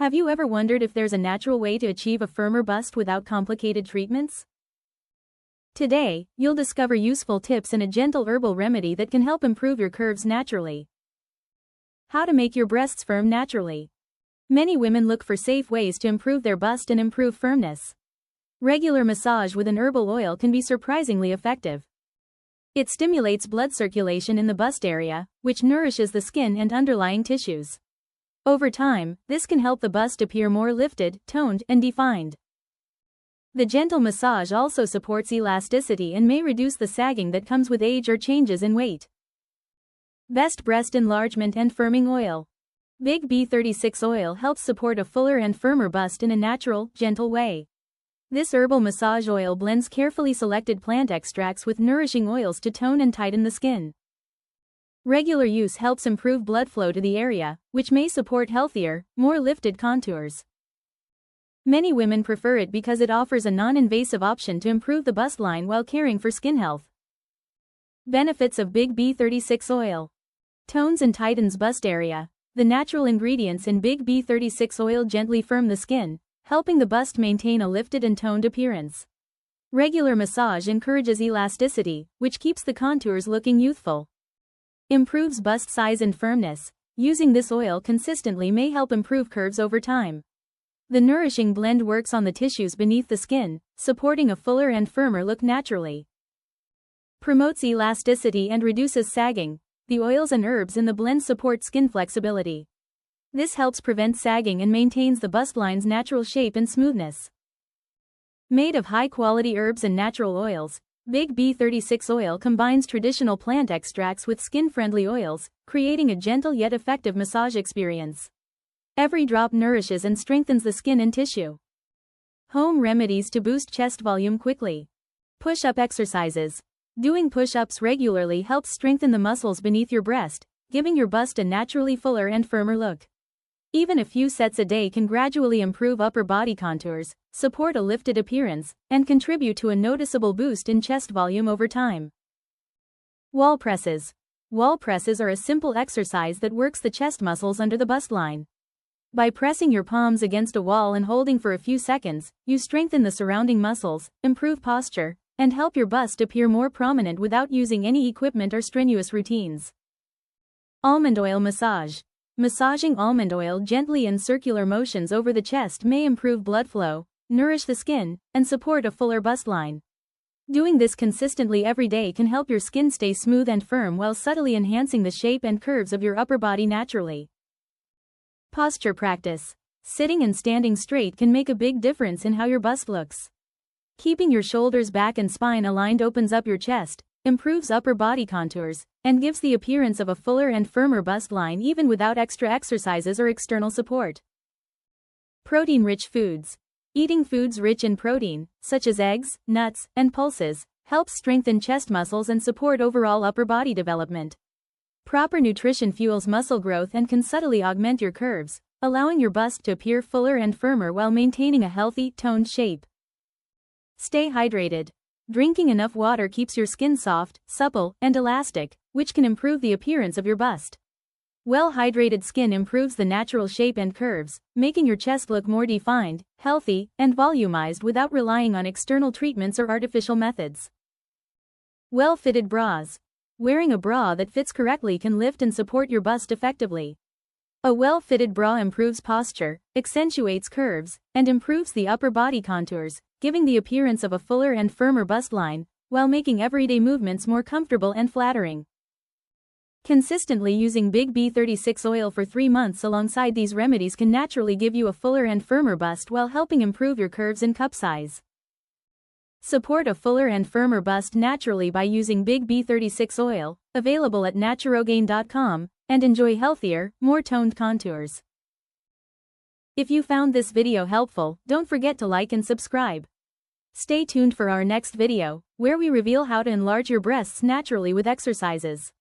Have you ever wondered if there's a natural way to achieve a firmer bust without complicated treatments? Today, you'll discover useful tips and a gentle herbal remedy that can help improve your curves naturally. How to make your breasts firm naturally. Many women look for safe ways to improve their bust and improve firmness. Regular massage with an herbal oil can be surprisingly effective. It stimulates blood circulation in the bust area, which nourishes the skin and underlying tissues. Over time, this can help the bust appear more lifted, toned, and defined. The gentle massage also supports elasticity and may reduce the sagging that comes with age or changes in weight. Best breast enlargement and firming oil. Big B-36 oil helps support a fuller and firmer bust in a natural, gentle way. This herbal massage oil blends carefully selected plant extracts with nourishing oils to tone and tighten the skin. Regular use helps improve blood flow to the area, which may support healthier, more lifted contours. Many women prefer it because it offers a non-invasive option to improve the bust line while caring for skin health. Benefits of Big B-36 oil. Tones and tightens bust area. The natural ingredients in Big B-36 oil gently firm the skin, helping the bust maintain a lifted and toned appearance. Regular massage encourages elasticity, which keeps the contours looking youthful. Improves bust size and firmness. Using this oil consistently may help improve curves over time. The nourishing blend works on the tissues beneath the skin, supporting a fuller and firmer look naturally. Promotes elasticity and reduces sagging. The oils and herbs in the blend support skin flexibility. This helps prevent sagging and maintains the bust line's natural shape and smoothness. Made of high-quality herbs and natural oils, Big B-36 oil combines traditional plant extracts with skin-friendly oils, creating a gentle yet effective massage experience. Every drop nourishes and strengthens the skin and tissue. Home remedies to boost chest volume quickly. Push-up exercises. Doing push-ups regularly helps strengthen the muscles beneath your breast, giving your bust a naturally fuller and firmer look. Even a few sets a day can gradually improve upper body contours, support a lifted appearance, and contribute to a noticeable boost in chest volume over time. Wall presses. Wall presses are a simple exercise that works the chest muscles under the bust line. By pressing your palms against a wall and holding for a few seconds, you strengthen the surrounding muscles, improve posture, and help your bust appear more prominent without using any equipment or strenuous routines. Almond oil massage. Massaging almond oil gently in circular motions over the chest may improve blood flow, nourish the skin, and support a fuller bust line. Doing this consistently every day can help your skin stay smooth and firm while subtly enhancing the shape and curves of your upper body naturally. Posture practice. Sitting and standing straight can make a big difference in how your bust looks. Keeping your shoulders back and spine aligned opens up your chest, improves upper body contours, and gives the appearance of a fuller and firmer bust line even without extra exercises or external support. Protein-rich foods. Eating foods rich in protein, such as eggs, nuts, and pulses, helps strengthen chest muscles and support overall upper body development. Proper nutrition fuels muscle growth and can subtly augment your curves, allowing your bust to appear fuller and firmer while maintaining a healthy, toned shape. Stay hydrated. Drinking enough water keeps your skin soft, supple, and elastic, which can improve the appearance of your bust. Well-hydrated skin improves the natural shape and curves, making your chest look more defined, healthy, and volumized without relying on external treatments or artificial methods. Well-fitted bras. Wearing a bra that fits correctly can lift and support your bust effectively. A well-fitted bra improves posture, accentuates curves, and improves the upper body contours, giving the appearance of a fuller and firmer bust line, while making everyday movements more comfortable and flattering. Consistently using Big B-36 oil for 3 months alongside these remedies can naturally give you a fuller and firmer bust while helping improve your curves and cup size. Support a fuller and firmer bust naturally by using Big B-36 oil, available at naturogain.com, and enjoy healthier, more toned contours. If you found this video helpful, don't forget to like and subscribe. Stay tuned for our next video, where we reveal how to enlarge your breasts naturally with exercises.